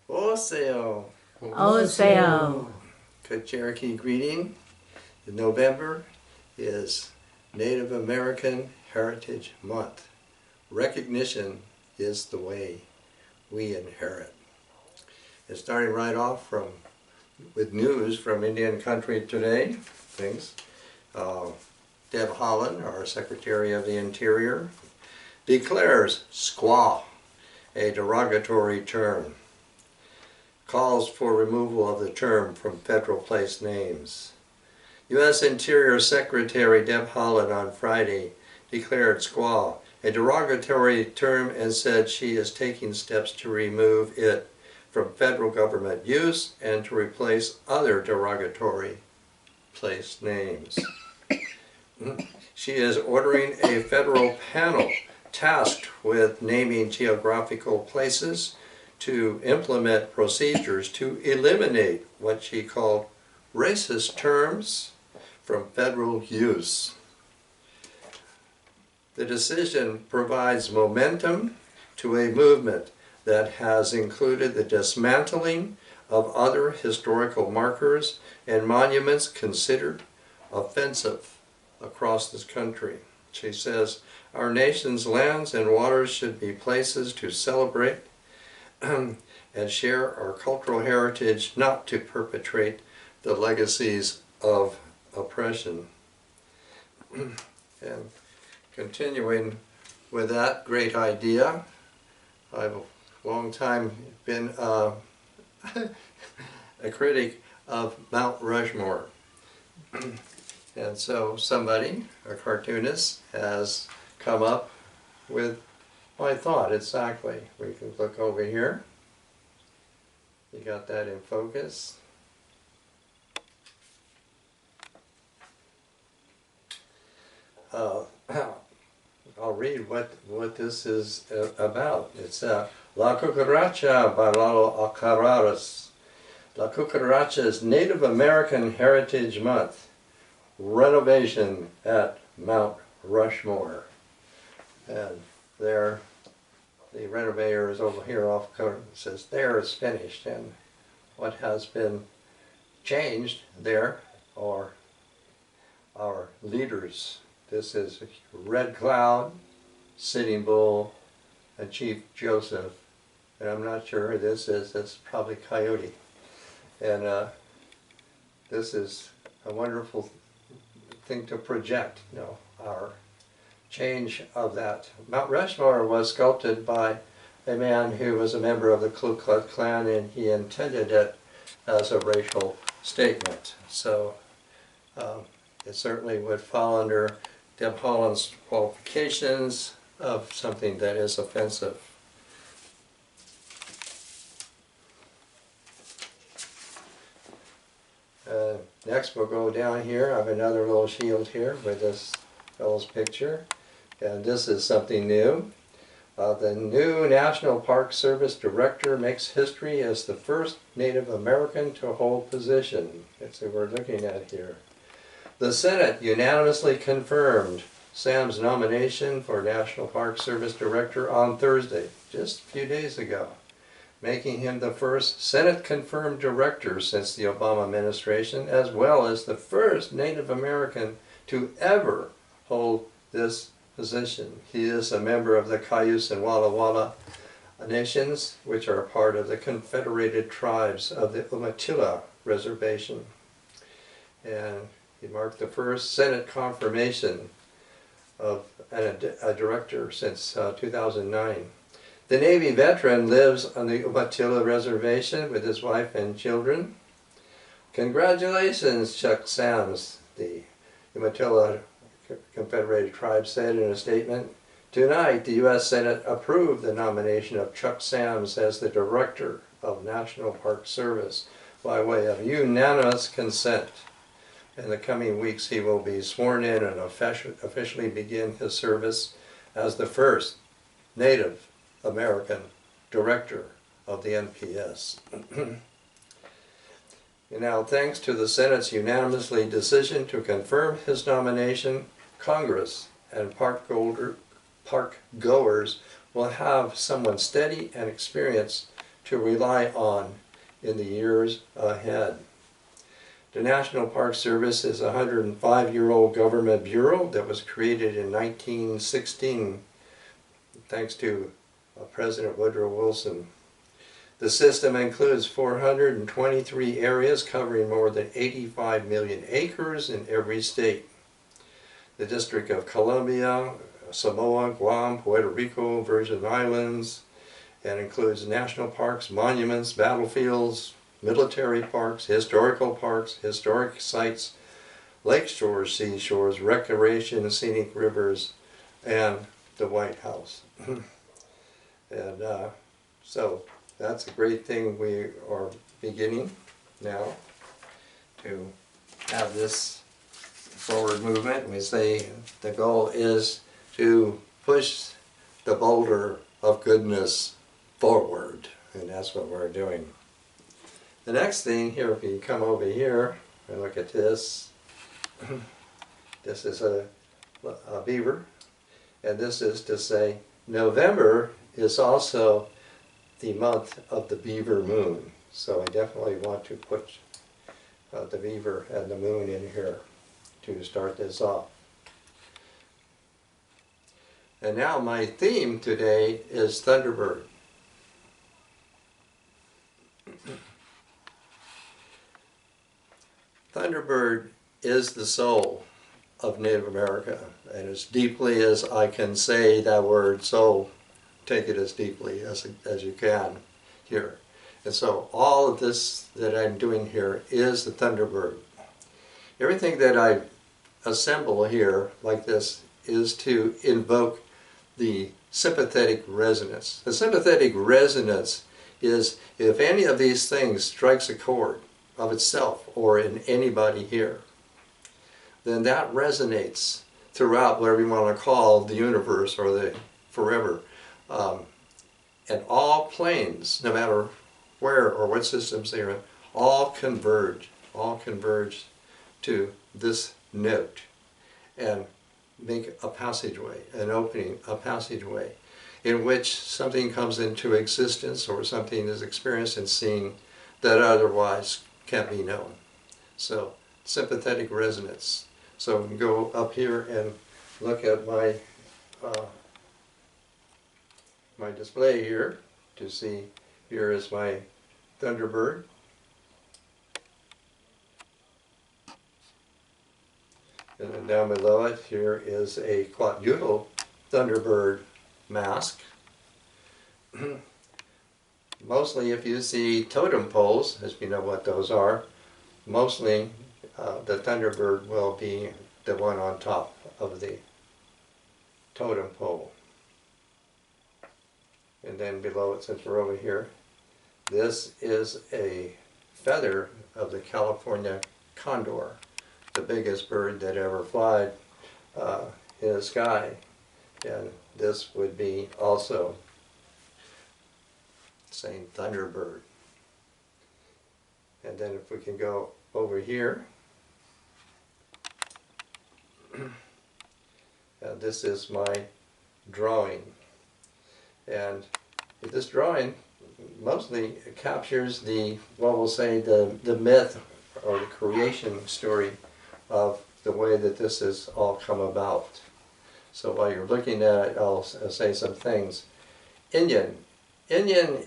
Oseo. Oseo. Good Cherokee greeting. November is Native American Heritage Month. Recognition is the way we inherit. And starting right off with news from Indian country today, Deb Haaland, our Secretary of the Interior, declares squaw a derogatory term, calls for removal of the term from federal place names. U.S. Interior Secretary Deb Haaland on Friday declared squaw a derogatory term and said she is taking steps to remove it from federal government use and to replace other derogatory place names. She is ordering a federal panel tasked with naming geographical places to implement procedures to eliminate what she called racist terms from federal use. The decision provides momentum to a movement that has included the dismantling of other historical markers and monuments considered offensive across this country. She says, our nation's lands and waters should be places to celebrate and share our cultural heritage, not to perpetrate the legacies of oppression. And continuing with that great idea, I've a long time been a critic of Mount Rushmore. And so somebody, a cartoonist, has come up with my thought exactly. We can look over here. You got that in focus. I'll read what this is about. It's La Cucaracha by Lalo Acararas. La Cucaracha is Native American Heritage Month. Renovation at Mount Rushmore. And there, the renovator is over here off cover, says there is finished, and what has been changed there are our leaders. This is Red Cloud, Sitting Bull, and Chief Joseph, and I'm not sure who this is. That's probably Coyote. And this is a wonderful thing to project, our change of that. Mount Rushmore was sculpted by a man who was a member of the Ku Klux Klan, and he intended it as a racial statement. So it certainly would fall under Deb Haaland's qualifications of something that is offensive. Next we'll go down here. I have another little shield here with this fellow's picture. And this is something new. The new National Park Service Director makes history as the first Native American to hold position. That's what we're looking at here. The Senate unanimously confirmed Sam's nomination for National Park Service Director on Thursday, just a few days ago, making him the first Senate-confirmed director since the Obama administration, as well as the first Native American to ever hold this position. He is a member of the Cayuse and Walla Walla nations, which are part of the Confederated Tribes of the Umatilla Reservation. And he marked the first Senate confirmation of a director since 2009. The Navy veteran lives on the Umatilla Reservation with his wife and children. Congratulations, Chuck Sams, the Umatilla Confederated Tribe said in a statement. Tonight, the U.S. Senate approved the nomination of Chuck Sams as the Director of National Park Service by way of unanimous consent. In the coming weeks, he will be sworn in and officially begin his service as the first Native American Director of the NPS. Now, thanks to the Senate's unanimously decision to confirm his nomination, Congress and park goers will have someone steady and experienced to rely on in the years ahead. The National Park Service is a 105-year-old government bureau that was created in 1916 thanks to President Woodrow Wilson. The system includes 423 areas covering more than 85 million acres in every state. The District of Columbia, Samoa, Guam, Puerto Rico, Virgin Islands, and includes national parks, monuments, battlefields, military parks, historic sites, lake shores, seashores, recreation and scenic rivers, and the White House. And so that's a great thing. We are beginning now to have this forward movement. We say the goal is to push the boulder of goodness forward, and that's what we're doing. The next thing here, if you come over here and look at this, this is a beaver, and this is to say November is also the month of the beaver moon. So I definitely want to put the beaver and the moon in here to start this off. And now my theme today is Thunderbird. Thunderbird is the soul of Native America, and as deeply as I can say that word soul, take it as deeply as you can here. And so all of this that I'm doing here is the Thunderbird. Everything that I assemble here like this is to invoke the sympathetic resonance. The sympathetic resonance is if any of these things strikes a chord of itself or in anybody here, then that resonates throughout whatever you want to call the universe or the forever. And all planes, no matter where or what systems they're in, all converge to this note and make a passageway, an opening, a passageway in which something comes into existence or something is experienced and seen that otherwise can't be known. So, sympathetic resonance. So we can go up here and look at my my display here to see. Here is my Thunderbird. And then down below it, here is a Coyote Thunderbird mask. Mostly if you see totem poles, as you know what those are, mostly the Thunderbird will be the one on top of the totem pole. And then below it, since we're over here, this is a feather of the California condor, the biggest bird that ever flied in the sky. And this would be also saying Thunderbird. And then if we can go over here, this is my drawing. And this drawing mostly captures the, well, we'll say the myth or the creation story of the way that this has all come about. So while you're looking at it, I'll say some things. Indian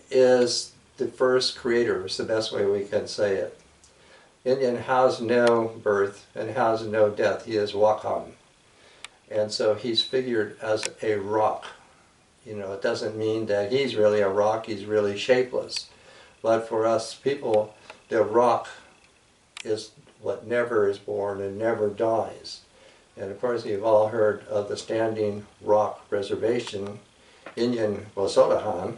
is the first creator, is the best way we can say it. Indian has no birth and has no death. He is Wakan. And so he's figured as a rock. You know, it doesn't mean that he's really a rock, he's really shapeless. But for us people, the rock is what never is born and never dies. And of course you've all heard of the Standing Rock Reservation, Indian Wasodahan.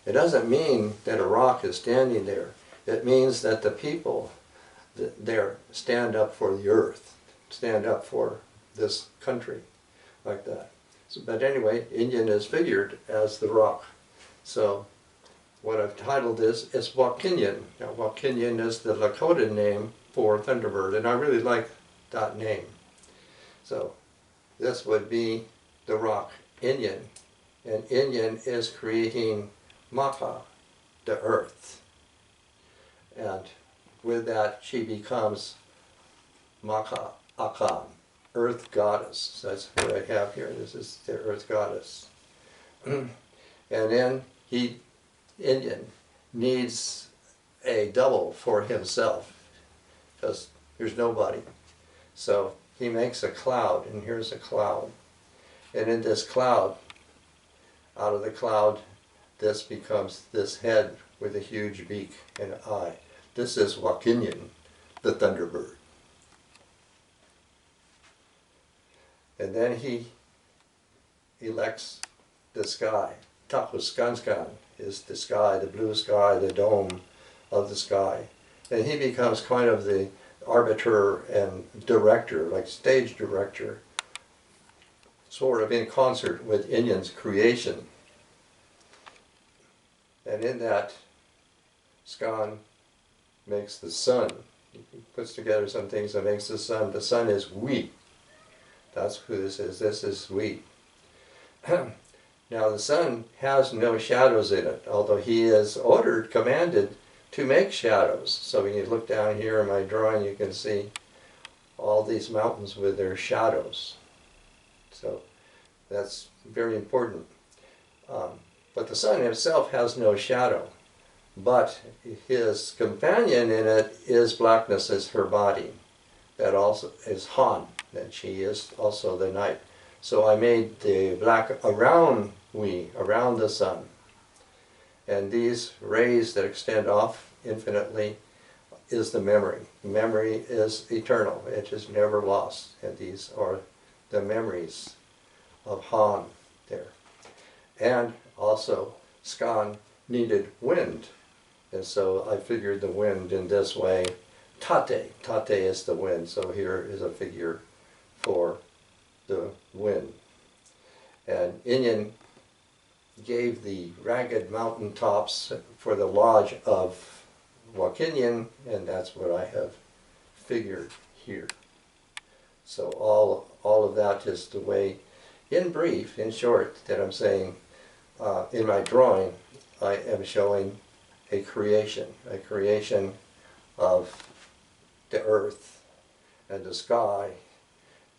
It doesn't mean that a rock is standing there. It means that the people there stand up for the earth, stand up for this country, like that. So, but anyway, Indian is figured as the rock. So what I've titled this is Wakinyan. Now Wakinyan is the Lakota name for Thunderbird, and I really like that name. So this would be the rock, Indian. And Indian is creating Maka, the earth. And with that, she becomes Maka Akan, earth goddess. So that's what I have here. This is the earth goddess. And then Indian needs a double for himself because there's nobody. So he makes a cloud, and here's a cloud. And in this cloud, out of the cloud, this becomes this head with a huge beak and an eye. This is Wakinyan, the Thunderbird. And then he elects the sky. Tapuskanskan is the sky, the blue sky, the dome of the sky. And he becomes kind of the arbiter and director, like stage director, sort of in concert with Indian's creation. And in that, Skan makes the sun. He puts together some things that makes the sun. The sun is we. That's who this is. This is we. Now the sun has no shadows in it, although he is ordered, commanded to make shadows. So when you look down here in my drawing, you can see all these mountains with their shadows. So that's very important. But the sun himself has no shadow. But his companion in it is blackness, is her body. That also is Han, that she is also the night. So I made the black around the sun. And these rays that extend off infinitely is the memory. Memory is eternal. It is never lost. And these are the memories of Han there. And also, Skan needed wind. And so I figured the wind in this way. Tate. Tate is the wind. So here is a figure for the wind. And Inyan gave the ragged mountain tops for the lodge of Wakinyan, and that's what I have figured here. So all of that is the way, in brief, in short, that I'm saying in my drawing, I am showing a creation of the earth and the sky,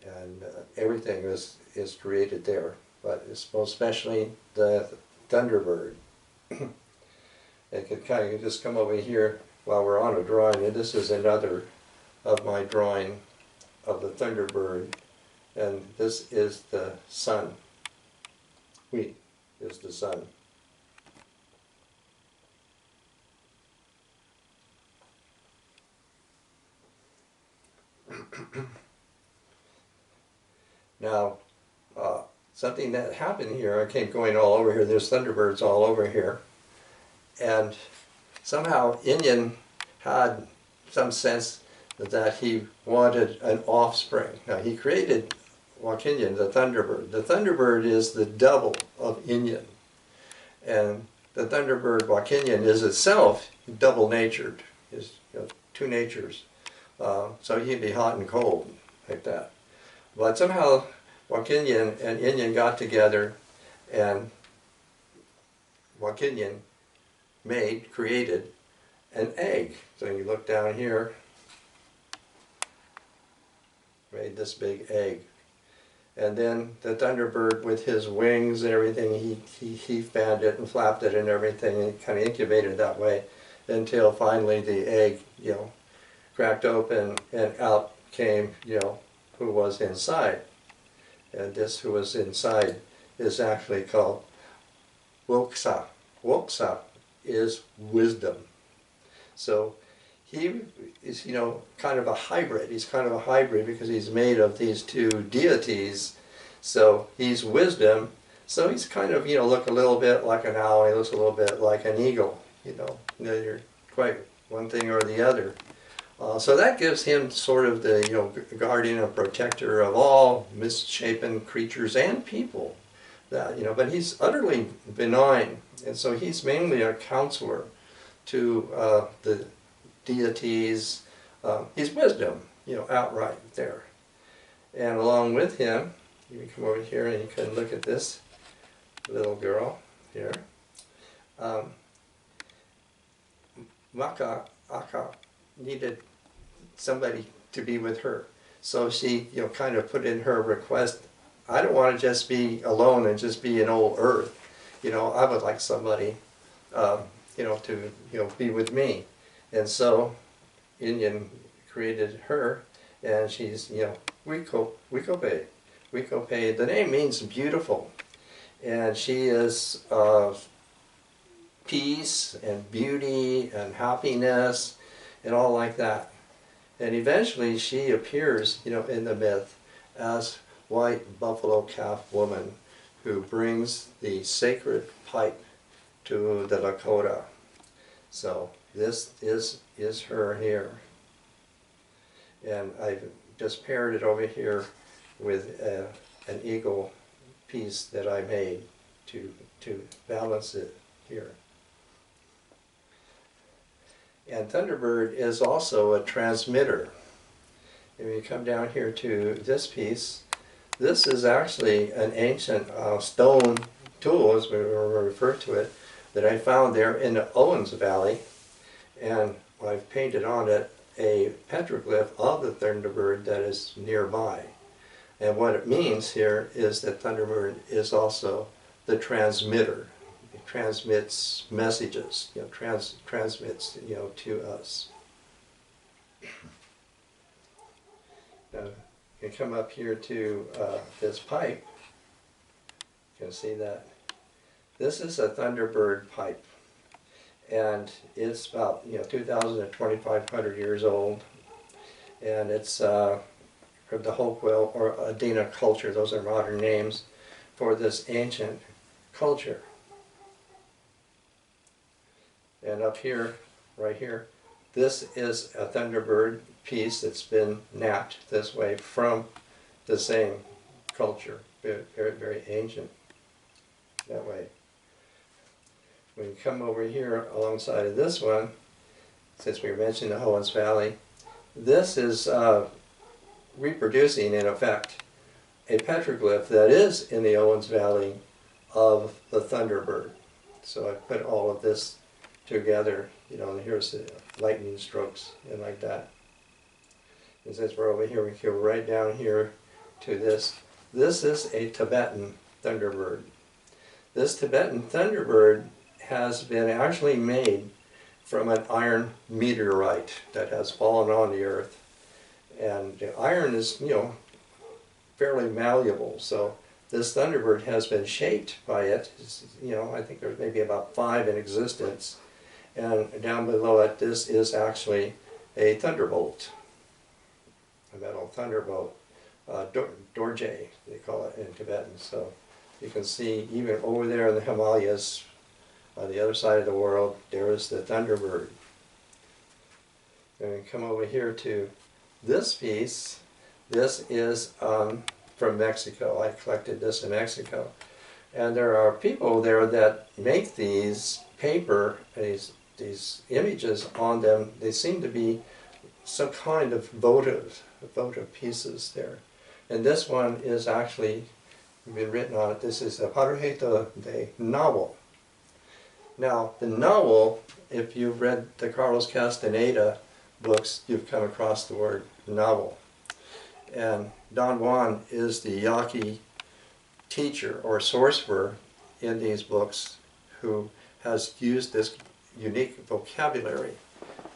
and everything is created there. But it's most especially the Thunderbird. It could kind of just come over here while we're on a drawing, and this is another of my drawing of the Thunderbird, and this is the sun. We is the sun. Now, something that happened here, I came going all over here, there's Thunderbirds all over here, and somehow Inyan had some sense that he wanted an offspring. Now he created Wakinyan, the Thunderbird. The Thunderbird is the double of Inyan, and the Thunderbird Wakinyan is itself double-natured, is two natures. So he'd be hot and cold, like that. But somehow Wakinyan and Inyan got together, and Wakinyan created an egg. So you look down here, made this big egg. And then the Thunderbird, with his wings and everything, he fanned it and flapped it and everything, and kind of incubated that way until finally the egg, cracked open, and out came, who was inside. And this who was inside is actually called Woksa. Woksa is wisdom. So he is, kind of a hybrid. He's kind of a hybrid because he's made of these two deities. So he's wisdom. So he's kind of, look a little bit like an owl. He looks a little bit like an eagle. You're quite one thing or the other. So that gives him sort of the guardian and protector of all misshapen creatures and people. That but he's utterly benign, and so he's mainly a counselor to the deities. He's wisdom, outright there. And along with him, you can come over here and you can look at this little girl here. Maka Aka needed somebody to be with her. So she, kind of put in her request, I don't want to just be alone and just be an old earth. I would like somebody, to, be with me. And so Indian created her, and she's, Wikope. Wikope, the name means beautiful. And she is peace and beauty and happiness and all like that. And eventually she appears, in the myth as white buffalo calf woman who brings the sacred pipe to the Lakota. So this is her here. And I've just paired it over here with an eagle piece that I made to balance it here. And Thunderbird is also a transmitter. If you come down here to this piece, this is actually an ancient stone tool, as we refer to it, that I found there in the Owens Valley. And I've painted on it a petroglyph of the Thunderbird that is nearby. And what it means here is that Thunderbird is also the transmitter. It transmits messages, transmits, to us. Now, you come up here to this pipe. You can see that. This is a Thunderbird pipe. And it's about 2,000 to 2,500 years old, and it's from the Hopewell or Adena culture. Those are modern names for this ancient culture. And up here, right here, this is a Thunderbird piece that's been knapped this way from the same culture, very, very, very ancient that way. When you come over here alongside of this one, since we mentioned the Owens Valley, this is reproducing, in effect, a petroglyph that is in the Owens Valley of the Thunderbird. So I put all of this together, and here's the lightning strokes and like that. And since we're over here, we go right down here to this. This is a Tibetan Thunderbird. This Tibetan Thunderbird has been actually made from an iron meteorite that has fallen on the earth. And the iron is, fairly malleable. So this Thunderbird has been shaped by it. I think there's maybe about 5 in existence. And down below it, this is actually a thunderbolt, a metal thunderbolt. Dorje, they call it in Tibetan. So you can see even over there in the Himalayas, on the other side of the world, there is the Thunderbird. And we come over here to this piece. This is from Mexico. I collected this in Mexico. And there are people there that make these paper, these images on them. They seem to be some kind of votive pieces there. And this one is actually been written on it. This is a Parujeta de novel. Now, the novel, if you've read the Carlos Castaneda books, you've come across the word novel. And Don Juan is the Yaqui teacher or sorcerer in these books who has used this unique vocabulary.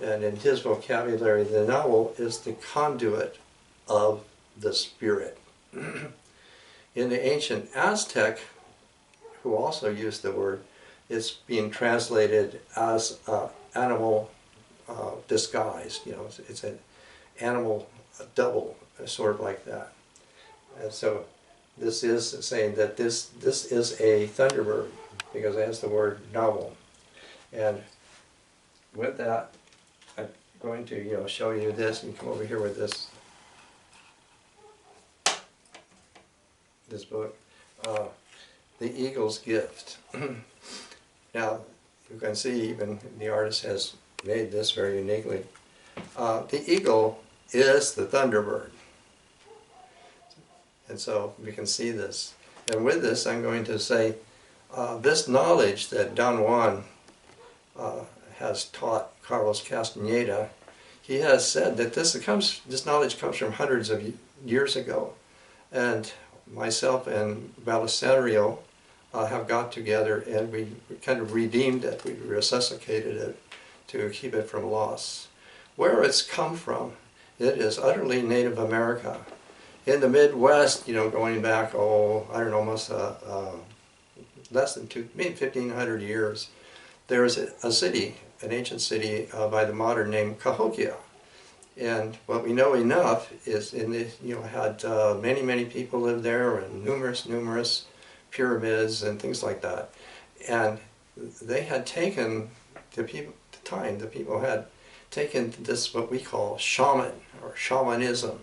And in his vocabulary, the novel is the conduit of the spirit. In the ancient Aztec, who also used the word, it's being translated as animal disguised. It's an animal double, sort of like that. And so this is saying that this is a Thunderbird because it has the word novel. And with that, I'm going to show you this, and come over here with this book, The Eagle's Gift. Now, you can see even the artist has made this very uniquely. The eagle is the Thunderbird. And so we can see this. And with this, I'm going to say, this knowledge that Don Juan has taught Carlos Castaneda, he has said that this knowledge comes from hundreds of years ago. And myself and Belisario have got together and we kind of redeemed it, we resuscitated it to keep it from loss. Where it's come from, it is utterly Native America. In the Midwest, going back, almost less than maybe 1,500 years, there's a city, an ancient city by the modern name Cahokia. And what we know enough is had many people live there, and numerous pyramids and things like that. And they had taken, the people had taken this, what we call shaman or shamanism,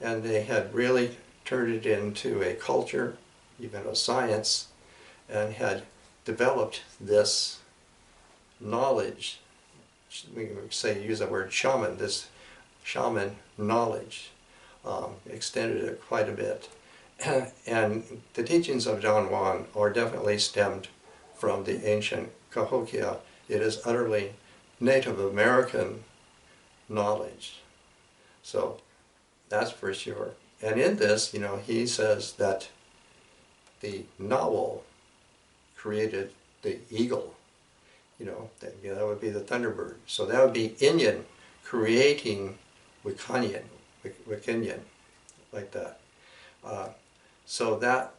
and they had really turned it into a culture, even a science, and had developed this knowledge. We can use the word shaman, this shaman knowledge, extended it quite a bit. And the teachings of Don Juan are definitely stemmed from the ancient Cahokia. It is utterly Native American knowledge. So that's for sure. And in this, he says that the Nahual created the eagle. That would be the Thunderbird. So that would be Inyan creating Wicanian, like that. So that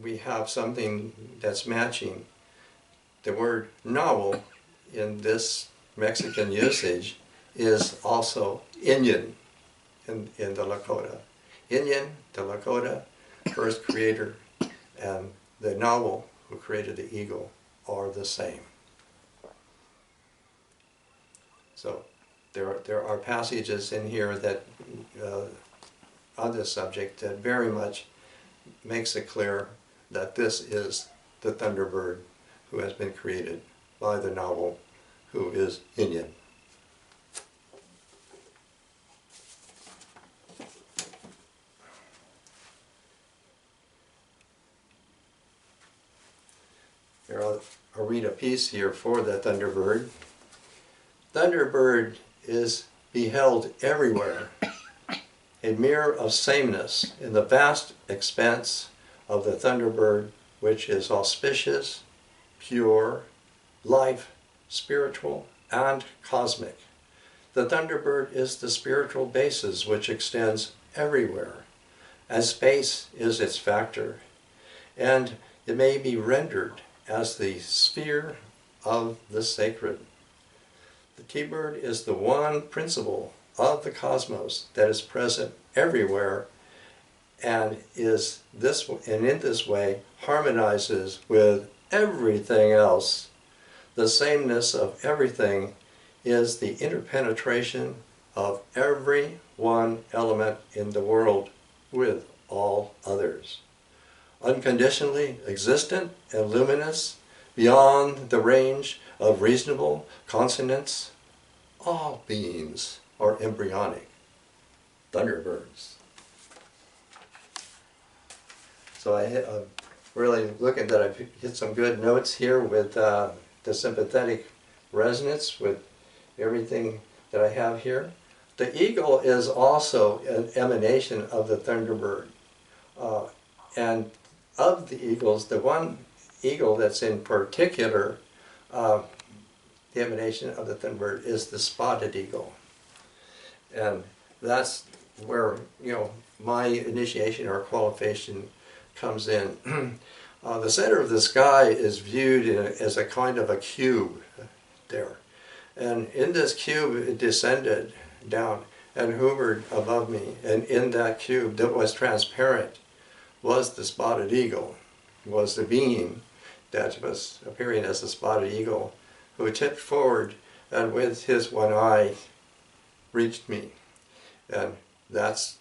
we have something that's matching. The word Nahual in this Mexican usage is also Inyan in the Lakota. Inyan, the Lakota, first creator, and the Nahual, who created the eagle, are the same. So there are passages in here that on this subject that very much makes it clear that this is the Thunderbird who has been created by the Nahual, who is Inyan. Here, I'll read a piece here for the Thunderbird. Thunderbird is beheld everywhere, a mirror of sameness in the vast expanse of the Thunderbird, which is auspicious, pure, life, spiritual, and cosmic. The Thunderbird is the spiritual basis which extends everywhere, as space is its factor, and it may be rendered as the sphere of the sacred. The T-bird is the one principle of the cosmos that is present everywhere, and in this way harmonizes with everything else. The sameness of everything is the interpenetration of every one element in the world with all others. Unconditionally existent and luminous, beyond the range of reasonable consonance, all beings are embryonic Thunderbirds. So I'm really looking that I've hit some good notes here with the sympathetic resonance with everything that I have here. The eagle is also an emanation of the Thunderbird. And of the eagles, the one eagle that's in particular, the emanation of the Thunderbird is the spotted eagle. And that's where, my initiation or qualification comes in. The center of the sky is viewed as a kind of a cube there. And in this cube, it descended down and hovered above me. And in that cube that was transparent was the spotted eagle, was the being that was appearing as the spotted eagle, who tipped forward and with his one eye reached me. And that's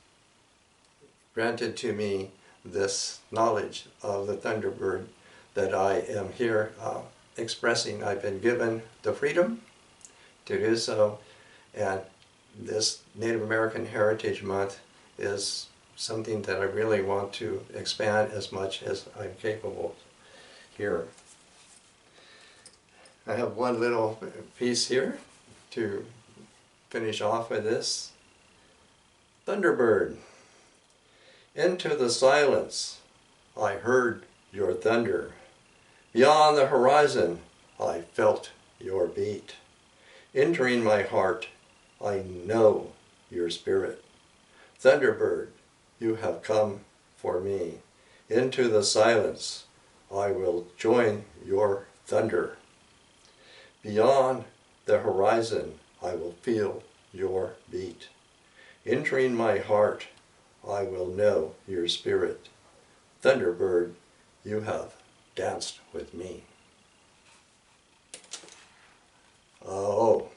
granted to me this knowledge of the Thunderbird that I am here expressing. I've been given the freedom to do so, and this Native American Heritage Month is something that I really want to expand as much as I'm capable here. I have one little piece here to finish off with this. Thunderbird. Into the silence I heard your thunder. Beyond the horizon I felt your beat. Entering my heart I know your spirit. Thunderbird, you have come for me. Into the silence I will join your thunder. Beyond the horizon I will feel your beat. Entering my heart I will know your spirit. Thunderbird, you have danced with me. Oh.